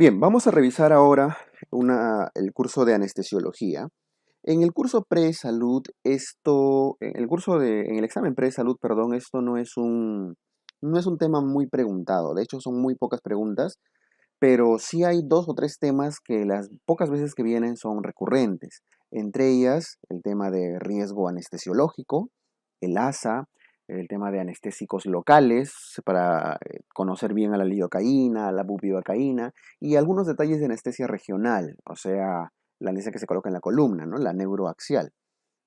Bien, vamos a revisar ahora el curso de anestesiología. En el curso pre-salud, en el examen pre-salud, perdón, esto no es un tema muy preguntado. De hecho, son muy pocas preguntas, pero sí hay dos o tres temas que las pocas veces que vienen son recurrentes. Entre ellas, el tema de riesgo anestesiológico, el ASA, el tema de anestésicos locales para conocer bien a la lidocaína, a la bupivacaína y algunos detalles de anestesia regional, o sea, la anestesia que se coloca en la columna, ¿no? La neuroaxial.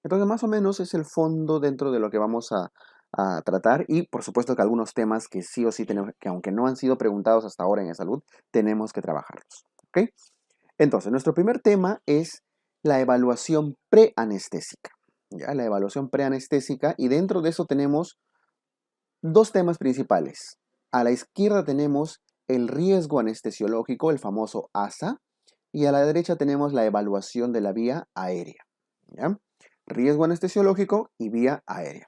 Entonces, más o menos es el fondo dentro de lo que vamos a tratar y, por supuesto, que algunos temas que sí o sí tenemos, que aunque no han sido preguntados hasta ahora en salud, tenemos que trabajarlos. ¿Ok? Entonces, nuestro primer tema es la evaluación preanestésica. ¿Ya? La evaluación preanestésica y dentro de eso tenemos dos temas principales. A la izquierda tenemos el riesgo anestesiológico, el famoso ASA, y a la derecha tenemos la evaluación de la vía aérea. ¿Ya? Riesgo anestesiológico y vía aérea.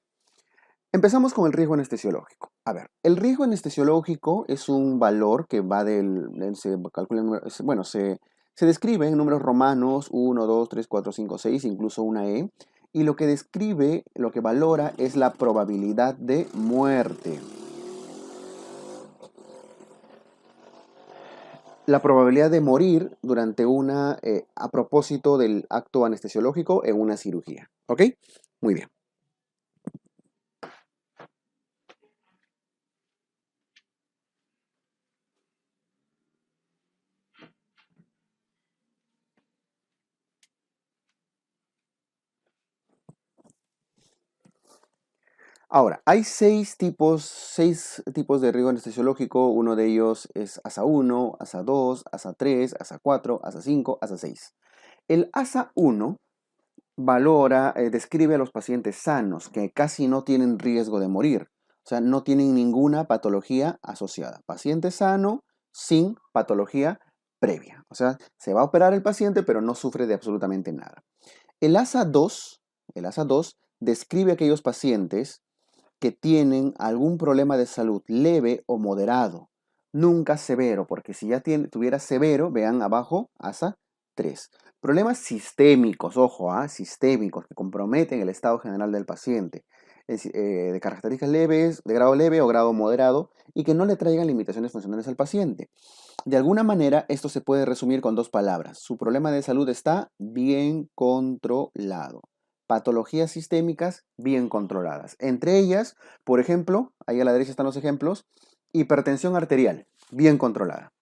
Empezamos con el riesgo anestesiológico. A ver, el riesgo anestesiológico es un valor que va se calcula, bueno, se describe en números romanos 1, 2, 3, 4, 5, 6, incluso una E, y lo que describe, lo que valora es la probabilidad de muerte. La probabilidad de morir a propósito del acto anestesiológico en una cirugía. ¿Ok? Muy bien. Ahora, hay seis tipos de riesgo anestesiológico. Uno de ellos es ASA 1, ASA 2, ASA 3, ASA 4, ASA 5, ASA 6. El ASA 1 describe a los pacientes sanos que casi no tienen riesgo de morir. O sea, no tienen ninguna patología asociada. Paciente sano sin patología previa. O sea, se va a operar el paciente, pero no sufre de absolutamente nada. El ASA 2, el ASA 2 describe a aquellos pacientes que tienen algún problema de salud leve o moderado, nunca severo, porque si ya tuviera severo, vean abajo, ASA 3. Problemas sistémicos, ojo, sistémicos, que comprometen el estado general del paciente, de características leves, de grado leve o grado moderado, y que no le traigan limitaciones funcionales al paciente. De alguna manera, esto se puede resumir con dos palabras. Su problema de salud está bien controlado. Patologías sistémicas bien controladas. Entre ellas, por ejemplo, ahí a la derecha están los ejemplos, hipertensión arterial, bien controlada.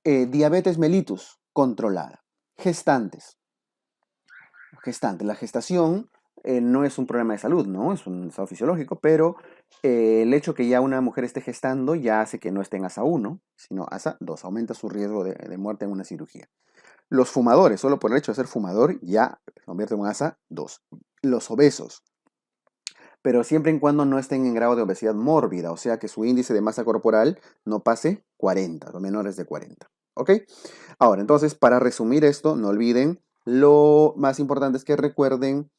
Diabetes mellitus, controlada. Gestantes. La gestación no es un problema de salud, ¿no? Es un estado fisiológico, pero el hecho que ya una mujer esté gestando ya hace que no esté en ASA 1, sino ASA 2, aumenta su riesgo de muerte en una cirugía. Los fumadores, solo por el hecho de ser fumador, ya se convierte en un ASA 2. Los obesos, pero siempre y cuando no estén en grado de obesidad mórbida, o sea que su índice de masa corporal no pase 40, o menores de 40. ¿Ok? Ahora, entonces, para resumir esto, no olviden, lo más importante es que recuerden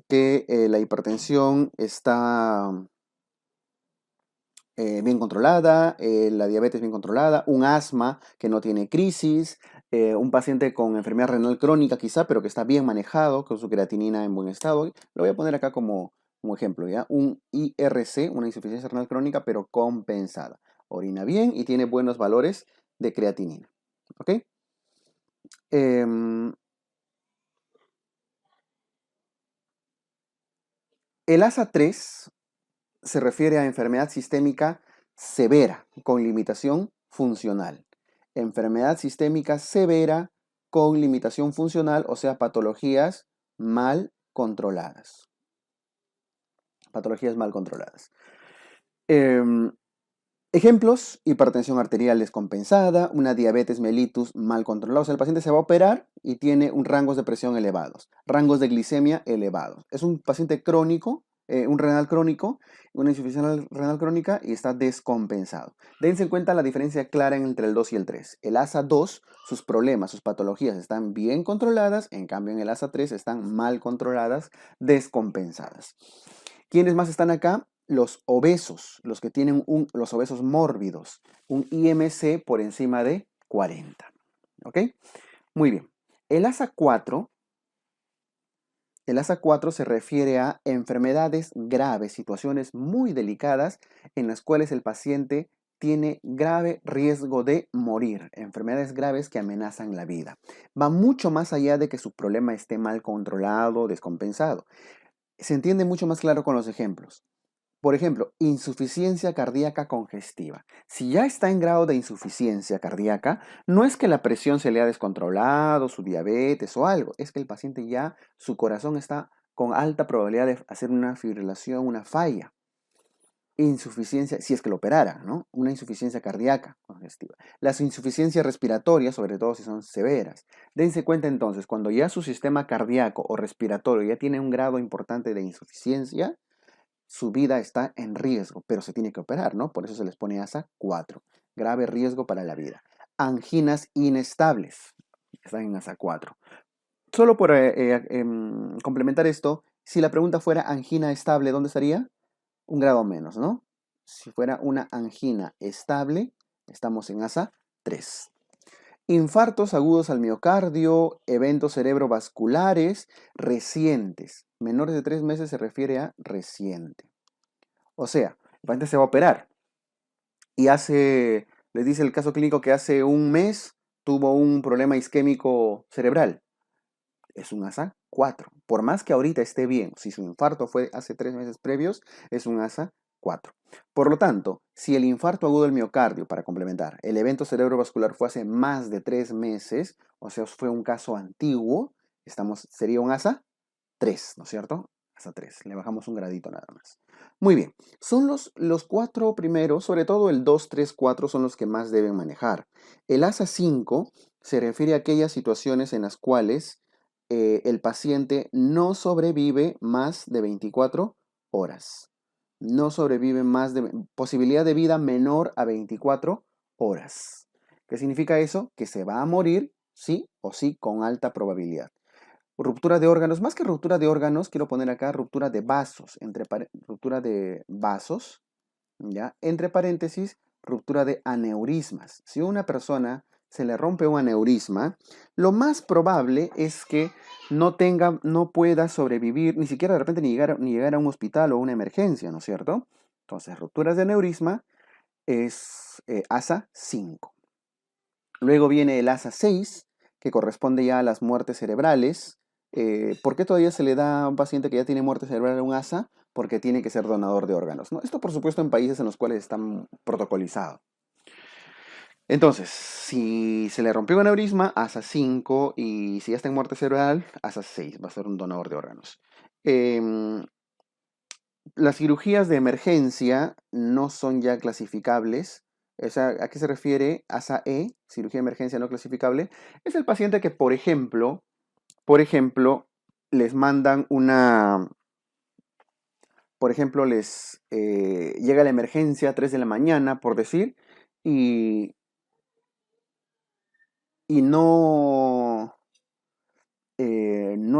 que la hipertensión está bien controlada, la diabetes bien controlada, un asma que no tiene crisis, un paciente con enfermedad renal crónica quizá, pero que está bien manejado, con su creatinina en buen estado. Lo voy a poner acá como ejemplo, ¿ya? Un IRC, una insuficiencia renal crónica, pero compensada. Orina bien y tiene buenos valores de creatinina. ¿Ok? Em, el ASA 3 se refiere a enfermedad sistémica severa con limitación funcional. Enfermedad sistémica severa con limitación funcional, o sea, patologías mal controladas. Patologías mal controladas. Ejemplos: hipertensión arterial descompensada, una diabetes mellitus mal controlada. O sea, el paciente se va a operar y tiene rangos de presión elevados, rangos de glicemia elevados. Es un paciente crónico, un renal crónico, una insuficiencia renal crónica y está descompensado. Dense en cuenta la diferencia clara entre el 2 y el 3. El ASA 2, sus problemas, sus patologías están bien controladas, en cambio en el ASA 3 están mal controladas, descompensadas. ¿Quiénes más están acá? Los obesos, los que tienen los obesos mórbidos, un IMC por encima de 40. ¿Ok? Muy bien. El ASA 4 se refiere a enfermedades graves, situaciones muy delicadas en las cuales el paciente tiene grave riesgo de morir, enfermedades graves que amenazan la vida. Va mucho más allá de que su problema esté mal controlado, descompensado. Se entiende mucho más claro con los ejemplos. Por ejemplo, insuficiencia cardíaca congestiva. Si ya está en grado de insuficiencia cardíaca, no es que la presión se le ha descontrolado, su diabetes o algo, es que el paciente ya, su corazón está con alta probabilidad de hacer una fibrilación, una falla. Insuficiencia, si es que lo operara, ¿no? Una insuficiencia cardíaca congestiva. Las insuficiencias respiratorias, sobre todo si son severas. Dense cuenta entonces, cuando ya su sistema cardíaco o respiratorio ya tiene un grado importante de insuficiencia, su vida está en riesgo, pero se tiene que operar, ¿no? Por eso se les pone ASA 4. Grave riesgo para la vida. Anginas inestables. Están en ASA 4. Solo por complementar esto, si la pregunta fuera angina estable, ¿dónde estaría? Un grado menos, ¿no? Si fuera una angina estable, estamos en ASA 3. Infartos agudos al miocardio, eventos cerebrovasculares recientes. Menores de 3 meses se refiere a reciente. O sea, el paciente se va a operar y les dice el caso clínico que hace un mes tuvo un problema isquémico cerebral. Es un ASA 4. Por más que ahorita esté bien, si su infarto fue hace 3 meses previos, es un ASA 4. Por lo tanto, si el infarto agudo del miocardio, para complementar, el evento cerebrovascular fue hace más de 3 meses, o sea, fue un caso antiguo, sería un ASA 3, ¿no es cierto? ASA 3. Le bajamos un gradito nada más. Muy bien. Son los 4 primeros, sobre todo el 2, 3, 4 son los que más deben manejar. El ASA 5 se refiere a aquellas situaciones en las cuales el paciente no sobrevive más de 24 horas. No sobrevive más de posibilidad de vida menor a 24 horas. ¿Qué significa eso? Que se va a morir sí o sí con alta probabilidad. Ruptura de órganos, más que ruptura de órganos, quiero poner acá ruptura de vasos, ruptura de vasos, ¿ya? Entre paréntesis, ruptura de aneurismas. Si a una persona se le rompe un aneurisma, lo más probable es que no pueda sobrevivir, ni siquiera de repente ni llegar a un hospital o una emergencia, ¿no es cierto? Entonces, rupturas de aneurisma es ASA 5. Luego viene el ASA 6, que corresponde ya a las muertes cerebrales. ¿Por qué todavía se le da a un paciente que ya tiene muerte cerebral un ASA? Porque tiene que ser donador de órganos, ¿no? Esto, por supuesto, en países en los cuales están protocolizados. Entonces, si se le rompió un aneurisma, ASA 5, y si ya está en muerte cerebral, ASA 6, va a ser un donador de órganos. Las cirugías de emergencia no son ya clasificables. O sea, ¿a qué se refiere ASA E, cirugía de emergencia no clasificable? Es el paciente que, por ejemplo, les mandan por ejemplo, llega la emergencia a 3 de la mañana, por decir, y, y no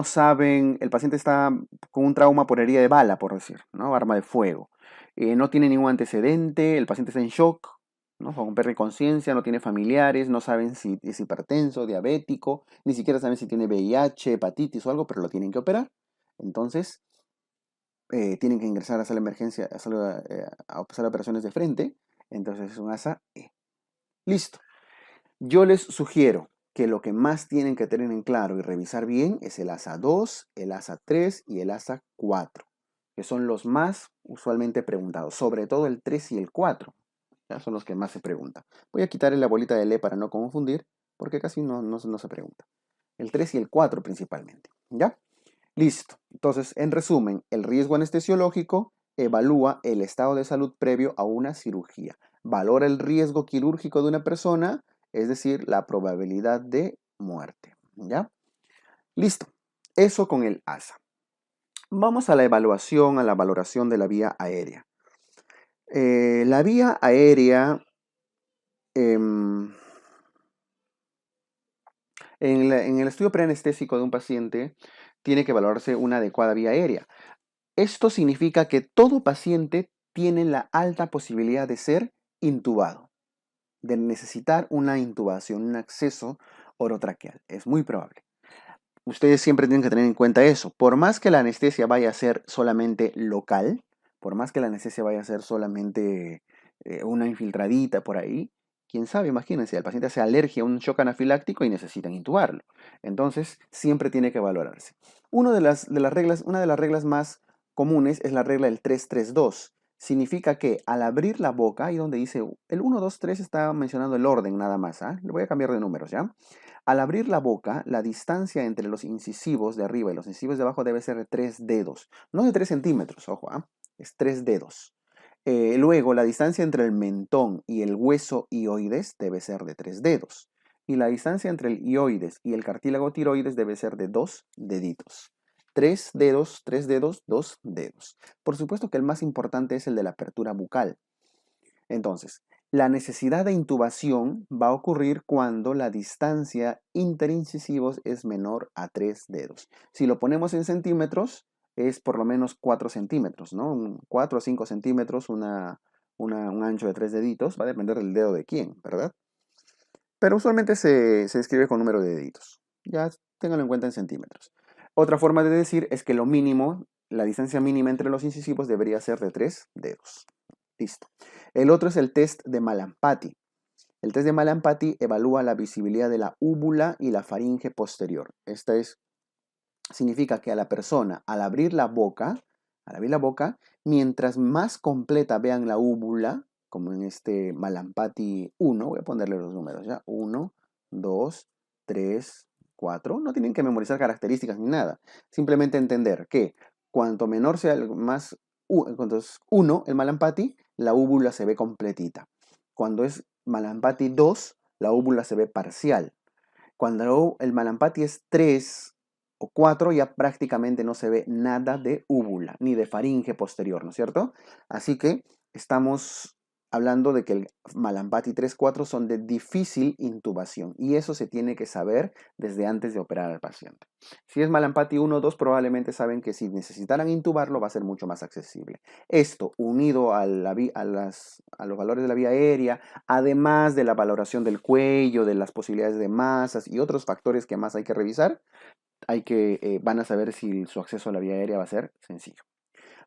saben, el paciente está con un trauma por herida de bala, por decir, ¿no? Arma de fuego. No tiene ningún antecedente, el paciente está en shock, ¿no? Con pérdida de conciencia, no tiene familiares, no saben si es hipertenso, diabético, ni siquiera saben si tiene VIH, hepatitis o algo, pero lo tienen que operar. Entonces, tienen que ingresar a sala de emergencia, a sala de operaciones de frente. Entonces es un ASA E. Listo. Yo les sugiero que lo que más tienen que tener en claro y revisar bien es el ASA 2, el ASA 3 y el ASA 4, que son los más usualmente preguntados, sobre todo el 3 y el 4, ¿ya? Son los que más se preguntan. Voy a quitarle la bolita de L para no confundir, porque casi no se pregunta. El 3 y el 4 principalmente, ¿ya? Listo. Entonces, en resumen, el riesgo anestesiológico evalúa el estado de salud previo a una cirugía. Valora el riesgo quirúrgico de una persona, es decir, la probabilidad de muerte. ¿Ya? Listo. Eso con el ASA. Vamos a la evaluación, a la valoración de la vía aérea. La vía aérea, en el estudio preanestésico de un paciente, tiene que valorarse una adecuada vía aérea. Esto significa que todo paciente tiene la alta posibilidad de ser intubado. de necesitar una intubación, un acceso orotraqueal. Es muy probable. Ustedes siempre tienen que tener en cuenta eso. Por más que la anestesia vaya a ser solamente local, por más que la anestesia vaya a ser solamente una infiltradita por ahí, quién sabe, imagínense, el paciente hace alergia a un shock anafiláctico y necesitan intubarlo. Entonces, siempre tiene que valorarse. Una de las reglas más comunes es la regla del 3-3-2. Significa que al abrir la boca, ahí donde dice el 1, 2, 3 está mencionando el orden nada más, ¿ah? Le voy a cambiar de números, ¿ya? Al abrir la boca, la distancia entre los incisivos de arriba y los incisivos de abajo debe ser de 3 dedos. No de 3 centímetros, ojo, ¿ah? Es 3 dedos. Luego, la distancia entre el mentón y el hueso hioides debe ser de 3 dedos. Y la distancia entre el hioides y el cartílago tiroides debe ser de 2 deditos. 3 dedos, 3 dedos, 2 dedos. Por supuesto que el más importante es el de la apertura bucal. Entonces, la necesidad de intubación va a ocurrir cuando la distancia interincisivos es menor a 3 dedos. Si lo ponemos en centímetros, es por lo menos 4 centímetros, ¿no? 4 o 5 centímetros, un ancho de 3 deditos, va a depender del dedo de quién, ¿verdad? Pero usualmente se escribe con número de deditos. Ya ténganlo en cuenta en centímetros. Otra forma de decir es que lo mínimo, la distancia mínima entre los incisivos debería ser de 3 dedos. Listo. El otro es el test de Malampati. El test de Malampati evalúa la visibilidad de la úvula y la faringe posterior. Significa que a la persona, al abrir la boca, mientras más completa vean la úvula, como en este Malampati 1, voy a ponerle los números, ¿ya? 1, 2, 3, 4. No tienen que memorizar características ni nada. Simplemente entender que cuanto menor sea cuando es 1 el Malampati, la úvula se ve completita. Cuando es Malampati 2, la úvula se ve parcial. Cuando el Malampati es 3 o 4, ya prácticamente no se ve nada de úvula, ni de faringe posterior, ¿no es cierto? Así que estamos hablando de que el Malampati 3-4 son de difícil intubación y eso se tiene que saber desde antes de operar al paciente. Si es Malampati 1-2, probablemente saben que si necesitaran intubarlo va a ser mucho más accesible. Esto, unido a los valores de la vía aérea, además de la valoración del cuello, de las posibilidades de masas y otros factores que más hay que revisar, van a saber si su acceso a la vía aérea va a ser sencillo.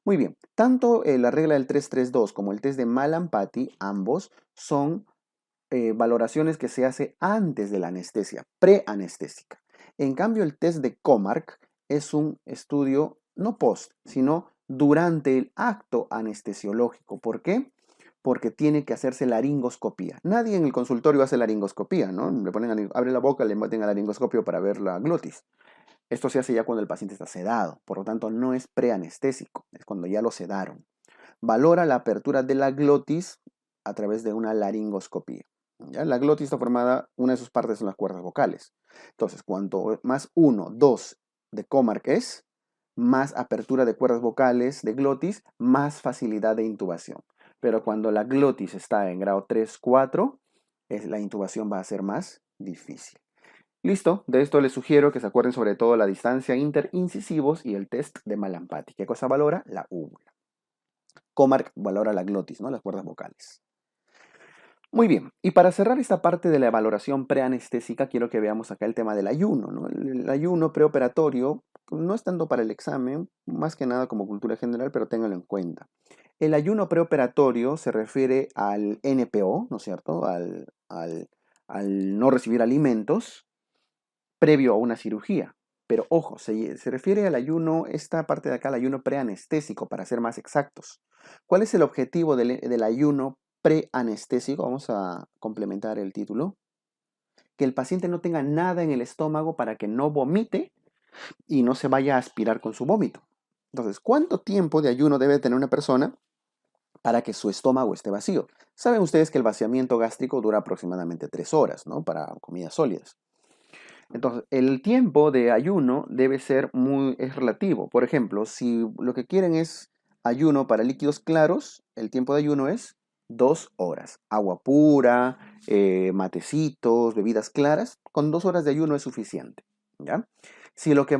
Muy bien, tanto la regla del 3-3-2 como el test de Malampati, ambos son valoraciones que se hace antes de la anestesia, preanestésica. En cambio, el test de Comark es un estudio no post, sino durante el acto anestesiológico. ¿Por qué? Porque tiene que hacerse laringoscopía. Nadie en el consultorio hace laringoscopía, ¿no? Abre la boca, le meten al laringoscopio para ver la glotis. Esto se hace ya cuando el paciente está sedado, por lo tanto no es preanestésico, es cuando ya lo sedaron. Valora la apertura de la glotis a través de una laringoscopía. ¿Ya? La glotis está formada, una de sus partes son las cuerdas vocales. Entonces, cuanto más 1, 2 de Comark es, más apertura de cuerdas vocales de glotis, más facilidad de intubación. Pero cuando la glotis está en grado 3, 4, la intubación va a ser más difícil. Listo, de esto les sugiero que se acuerden sobre todo la distancia interincisivos y el test de Malampati. ¿Qué cosa valora? La úvula. Comark valora la glotis, ¿no? Las cuerdas vocales. Muy bien, y para cerrar esta parte de la valoración preanestésica, quiero que veamos acá el tema del ayuno, ¿no? El ayuno preoperatorio no es tanto para el examen, más que nada como cultura general, pero ténganlo en cuenta. El ayuno preoperatorio se refiere al NPO, ¿no es cierto? Al no recibir alimentos previo a una cirugía. Pero ojo, se refiere al ayuno, esta parte de acá, al ayuno preanestésico, para ser más exactos. ¿Cuál es el objetivo del ayuno preanestésico? Vamos a complementar el título. Que el paciente no tenga nada en el estómago para que no vomite y no se vaya a aspirar con su vómito. Entonces, ¿cuánto tiempo de ayuno debe tener una persona para que su estómago esté vacío? Saben ustedes que el vaciamiento gástrico dura aproximadamente 3 horas, ¿no? Para comidas sólidas. Entonces, el tiempo de ayuno es relativo. Por ejemplo, si lo que quieren es ayuno para líquidos claros, el tiempo de ayuno es 2 horas. Agua pura, matecitos, bebidas claras, con 2 horas de ayuno es suficiente, ¿ya? Si lo que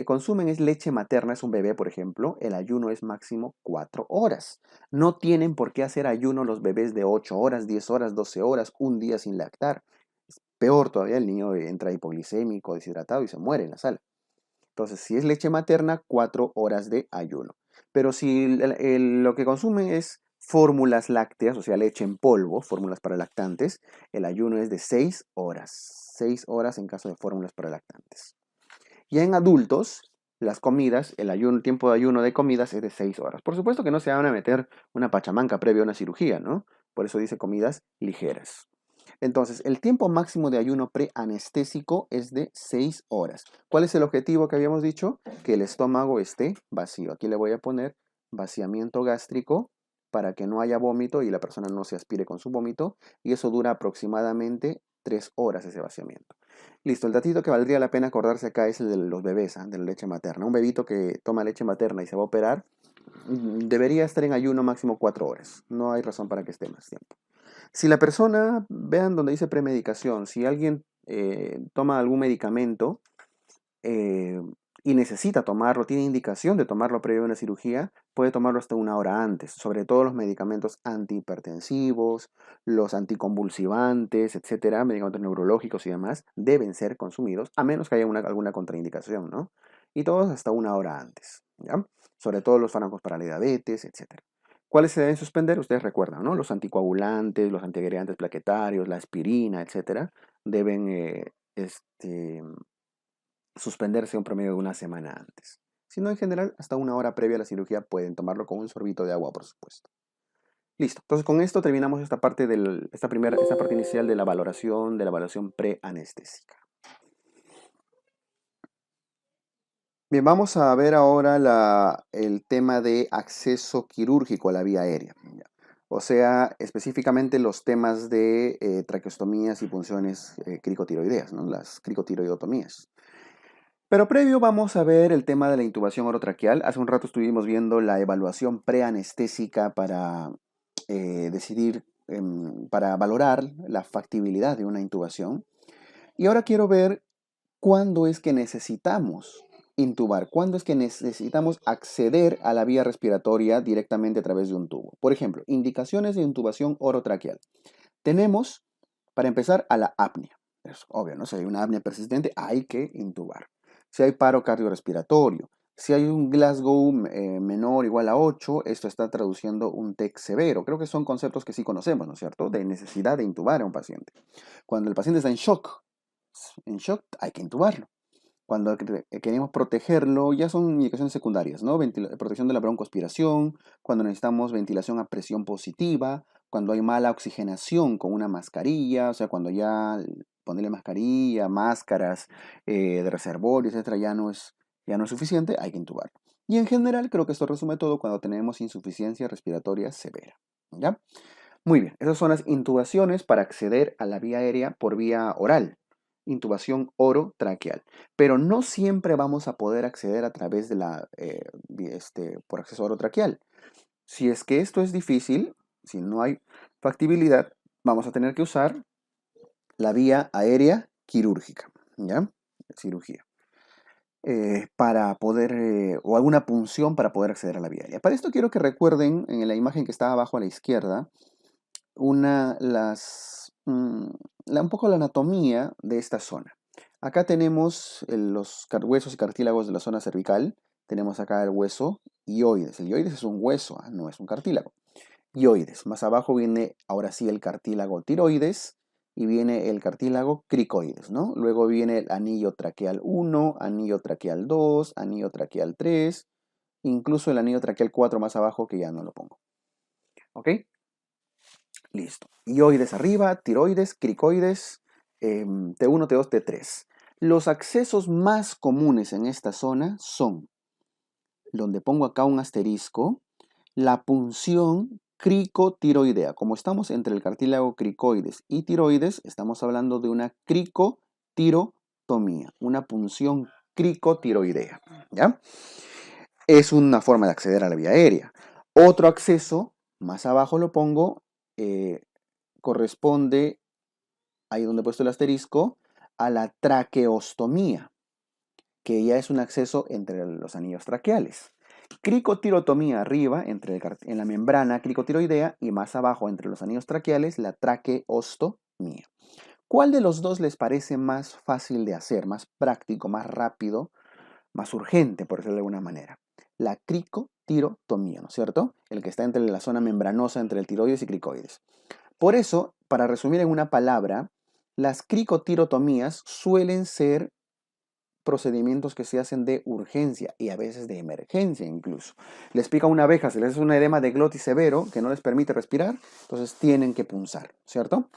consumen es leche materna, es un bebé, por ejemplo, el ayuno es máximo 4 horas. No tienen por qué hacer ayuno los bebés de 8 horas, 10 horas, 12 horas, un día sin lactar. Peor todavía, el niño entra hipoglicémico, deshidratado y se muere en la sala. Entonces, si es leche materna, 4 horas de ayuno. Pero si lo que consumen es fórmulas lácteas, o sea, leche en polvo, fórmulas para lactantes, el ayuno es de 6 horas. 6 horas en caso de fórmulas para lactantes. Y en adultos, las comidas, el tiempo de ayuno de comidas es de 6 horas. Por supuesto que no se van a meter una pachamanca previa a una cirugía, ¿no? Por eso dice comidas ligeras. Entonces, el tiempo máximo de ayuno preanestésico es de 6 horas. ¿Cuál es el objetivo que habíamos dicho? Que el estómago esté vacío. Aquí le voy a poner vaciamiento gástrico para que no haya vómito y la persona no se aspire con su vómito. Y eso dura aproximadamente 3 horas ese vaciamiento. Listo, el datito que valdría la pena acordarse acá es el de los bebés, de la leche materna. Un bebito que toma leche materna y se va a operar, debería estar en ayuno máximo 4 horas. No hay razón para que esté más tiempo. Si la persona, vean donde dice premedicación, si alguien toma algún medicamento eh, y necesita tomarlo, tiene indicación de tomarlo previo a una cirugía, puede tomarlo hasta 1 hora antes, sobre todo los medicamentos antihipertensivos, los anticonvulsivantes, etcétera, medicamentos neurológicos y demás, deben ser consumidos, a menos que haya alguna contraindicación, ¿no? Y todos hasta 1 hora antes, ¿ya? Sobre todo los fármacos para la diabetes, etcétera. ¿Cuáles se deben suspender? Ustedes recuerdan, ¿no? Los anticoagulantes, los antiagregantes plaquetarios, la aspirina, etcétera, deben suspenderse un promedio de 1 semana antes. Si no, en general, hasta 1 hora previa a la cirugía pueden tomarlo con un sorbito de agua, por supuesto. Listo. Entonces, con esto terminamos esta parte esta parte inicial de la valoración preanestésica. Bien, vamos a ver ahora el tema de acceso quirúrgico a la vía aérea. O sea, específicamente los temas de traqueostomías y punciones cricotiroideas, ¿no? Las cricotiroidotomías. Pero previo vamos a ver el tema de la intubación orotraqueal. Hace un rato estuvimos viendo la evaluación preanestésica para decidir, para valorar la factibilidad de una intubación. Y ahora quiero ver cuándo es que necesitamos intubar, cuándo es que necesitamos acceder a la vía respiratoria directamente a través de un tubo. Por ejemplo, indicaciones de intubación orotraqueal. Tenemos, para empezar, a la apnea. Es obvio, ¿no? Si hay una apnea persistente, hay que intubar. Si hay paro cardiorrespiratorio, si hay un Glasgow menor o igual a 8, esto está traduciendo un TEC severo. Creo que son conceptos que sí conocemos, ¿no es cierto? De necesidad de intubar a un paciente. Cuando el paciente está en shock hay que intubarlo. Cuando queremos protegerlo, ya son indicaciones secundarias, ¿no? Protección de la broncoaspiración, cuando necesitamos ventilación a presión positiva, cuando hay mala oxigenación con una mascarilla, o sea, cuando ya ponerle mascarilla, máscaras de reservorio, etcétera, ya no es suficiente, hay que intubar. Y en general, creo que esto resume todo cuando tenemos insuficiencia respiratoria severa, ¿ya? Muy bien, esas son las intubaciones para acceder a la vía aérea por vía oral, intubación orotraqueal. Pero no siempre vamos a poder acceder a través de por acceso orotraqueal. Si es que esto es difícil, si no hay factibilidad, vamos a tener que usar la vía aérea quirúrgica, ¿ya? Cirugía. Para poder, o alguna punción para poder acceder a la vía aérea. Para esto quiero que recuerden en la imagen que está abajo a la izquierda, un poco la anatomía de esta zona. Acá tenemos los huesos y cartílagos de la zona cervical. Tenemos acá el hueso hioides. El hioides es un hueso, no es un cartílago. Hioides. Más abajo viene ahora sí el cartílago tiroides y viene el cartílago cricoides, ¿no? Luego viene el anillo traqueal 1, anillo traqueal 2, anillo traqueal 3, incluso el anillo traqueal 4 más abajo que ya no lo pongo. ¿Ok? Listo. Hioides arriba, tiroides, cricoides, T1, T2, T3. Los accesos más comunes en esta zona son, donde pongo acá un asterisco, la punción cricotiroidea. Como estamos entre el cartílago cricoides y tiroides, estamos hablando de una cricotirotomía, una punción cricotiroidea. ¿Ya? Es una forma de acceder a la vía aérea. Otro acceso, más abajo lo pongo, corresponde, ahí donde he puesto el asterisco, a la traqueostomía. que ya es un acceso entre los anillos traqueales. Cricotirotomía arriba, en la membrana cricotiroidea, y más abajo, entre los anillos traqueales, la traqueostomía. ¿Cuál de los dos les parece más fácil de hacer, más práctico, más rápido, más urgente, por decirlo de alguna manera? La cricotirotomía, ¿no es cierto? El que está entre la zona membranosa entre el tiroides y cricoides. Por eso, para resumir en una palabra, las cricotirotomías suelen ser procedimientos que se hacen de urgencia y a veces de emergencia incluso. Les pica una abeja, se les hace un edema de glotis severo que no les permite respirar, entonces tienen que punzar, ¿cierto?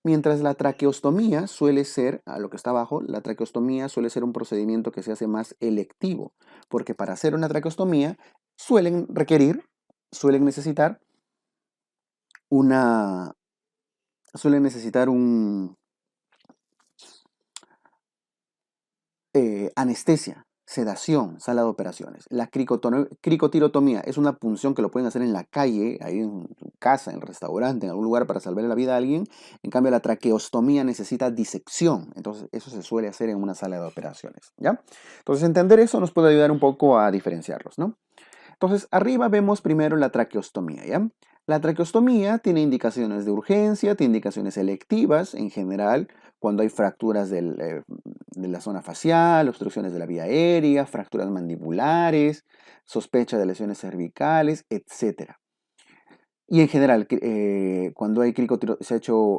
Mientras la traqueostomía suele ser, a lo que está abajo, la traqueostomía suele ser un procedimiento que se hace más electivo, porque para hacer una traqueostomía suelen necesitar una, suelen necesitar un anestesia, sedación, sala de operaciones. La cricotirotomía es una punción que lo pueden hacer en la calle, ahí en su casa, en el restaurante, en algún lugar para salvar la vida a alguien. En cambio, la traqueostomía necesita disección. Entonces, eso se suele hacer en una sala de operaciones, ¿ya? Entonces, entender eso nos puede ayudar un poco a diferenciarlos, ¿no? Entonces, arriba vemos primero la traqueostomía, ¿ya? La traqueostomía tiene indicaciones de urgencia, tiene indicaciones selectivas en general, cuando hay fracturas de la zona facial, obstrucciones de la vía aérea, fracturas mandibulares, sospecha de lesiones cervicales, etc. Y en general, cuando hay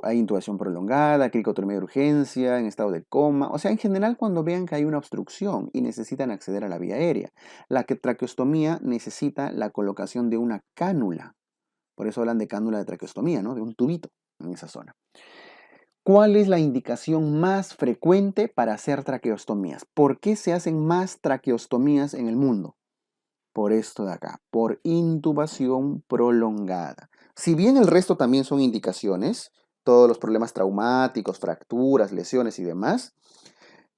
hay intubación prolongada, cricotomía de urgencia, en estado de coma, o sea, en general cuando vean que hay una obstrucción y necesitan acceder a la vía aérea. La traqueostomía necesita la colocación de una cánula. Por eso hablan de cánula de traqueostomía, ¿no? De un tubito en esa zona. ¿Cuál es la indicación más frecuente para hacer traqueostomías? ¿Por qué se hacen más traqueostomías en el mundo? Por esto de acá, por intubación prolongada. Si bien el resto también son indicaciones, todos los problemas traumáticos, fracturas, lesiones y demás,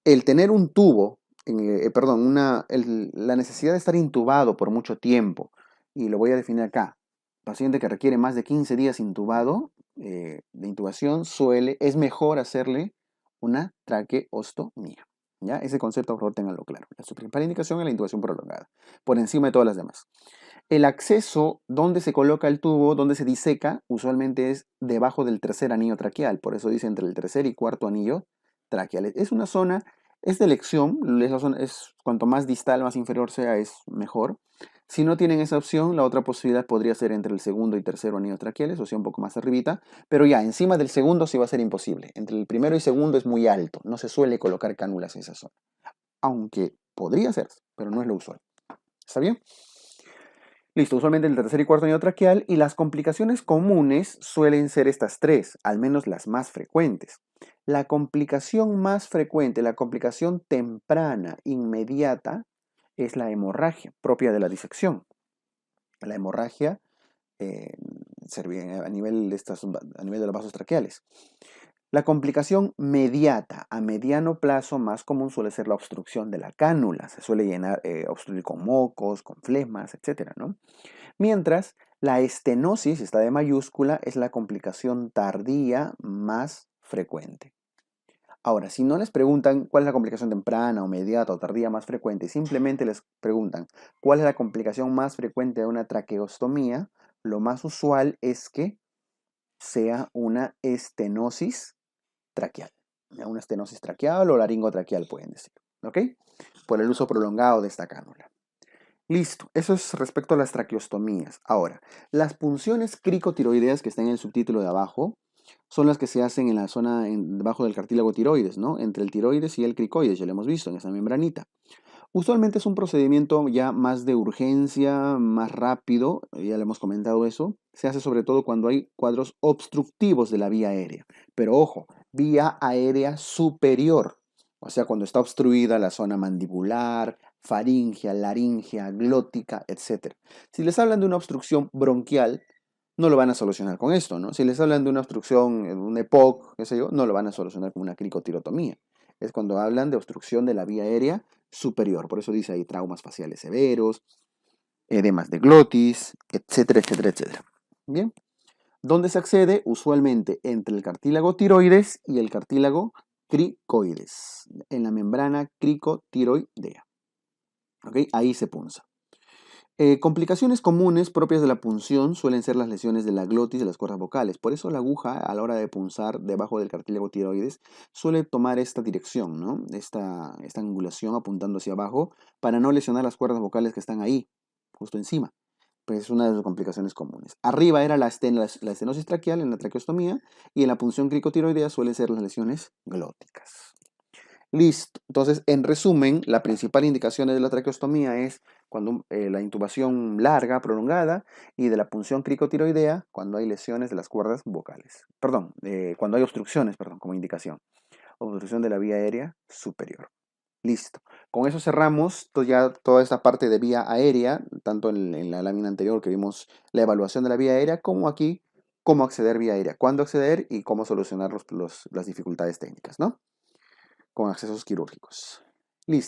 el tener un tubo, la necesidad de estar intubado por mucho tiempo, y lo voy a definir acá, paciente que requiere más de 15 días intubado, de intubación, es mejor hacerle una traqueostomía. ¿Ya? Ese concepto, por favor, ténganlo claro. La principal indicación es la intubación prolongada, por encima de todas las demás. El acceso, donde se coloca el tubo, donde se diseca, usualmente es debajo del tercer anillo traqueal. Por eso dice entre el tercer y cuarto anillo traqueal. Es una zona, es de elección, cuanto más distal, más inferior sea, es mejor. Si no tienen esa opción, la otra posibilidad podría ser entre el segundo y tercero anillo traqueales, o sea, un poco más arribita, pero ya, encima del segundo sí va a ser imposible. Entre el primero y segundo es muy alto, no se suele colocar cánulas en esa zona. Aunque podría ser, pero no es lo usual. ¿Está bien? Listo, usualmente entre el tercer y cuarto anillo traqueal, y las complicaciones comunes suelen ser estas tres, al menos las más frecuentes. La complicación más frecuente, la complicación temprana, inmediata, es la hemorragia propia de la disección. La hemorragia a nivel de los vasos traqueales. La complicación mediata a mediano plazo más común suele ser la obstrucción de la cánula. Se suele obstruir con mocos, con flemas, etc., ¿no? Mientras la estenosis, está de mayúscula, es la complicación tardía más frecuente. Ahora, si no les preguntan cuál es la complicación temprana o mediata o tardía más frecuente, simplemente les preguntan cuál es la complicación más frecuente de una traqueostomía, lo más usual es que sea una estenosis traqueal. Una estenosis traqueal o laringotraqueal pueden decir, ¿ok? Por el uso prolongado de esta cánula. Listo, eso es respecto a las traqueostomías. Ahora, las punciones cricotiroideas que están en el subtítulo de abajo son las que se hacen en la zona debajo del cartílago tiroides, ¿no? Entre el tiroides y el cricoides, ya lo hemos visto en esa membranita. Usualmente es un procedimiento ya más de urgencia, más rápido, ya le hemos comentado eso. Se hace sobre todo cuando hay cuadros obstructivos de la vía aérea. Pero ojo, vía aérea superior. O sea, cuando está obstruida la zona mandibular, faringea, laringea, glótica, etc. Si les hablan de una obstrucción bronquial, no lo van a solucionar con esto, ¿no? Si les hablan de una obstrucción, un EPOC, qué sé yo, no lo van a solucionar con una cricotirotomía. Es cuando hablan de obstrucción de la vía aérea superior. Por eso dice ahí traumas faciales severos, edemas de glotis, etcétera, etcétera, etcétera. Bien. ¿Dónde se accede? Usualmente entre el cartílago tiroides y el cartílago cricoides, en la membrana cricotiroidea. ¿Ok? Ahí se punza. Complicaciones comunes propias de la punción suelen ser las lesiones de la glotis y de las cuerdas vocales. Por eso la aguja, a la hora de punzar debajo del cartílago tiroides, suele tomar esta dirección, ¿no? Esta angulación apuntando hacia abajo para no lesionar las cuerdas vocales que están ahí, justo encima. Pues es una de las complicaciones comunes. Arriba era la estenosis traqueal en la traqueostomía y en la punción cricotiroidea suelen ser las lesiones glóticas. Listo. Entonces, en resumen, la principal indicación de la traqueostomía es cuando la intubación larga, prolongada, y de la punción cricotiroidea cuando hay lesiones de las cuerdas vocales. Perdón, cuando hay obstrucciones, perdón, como indicación. Obstrucción de la vía aérea superior. Listo. Con eso cerramos ya toda esta parte de vía aérea, tanto en la lámina anterior que vimos la evaluación de la vía aérea, como aquí cómo acceder vía aérea, cuándo acceder y cómo solucionar las dificultades técnicas, ¿no? Con accesos quirúrgicos. Listo.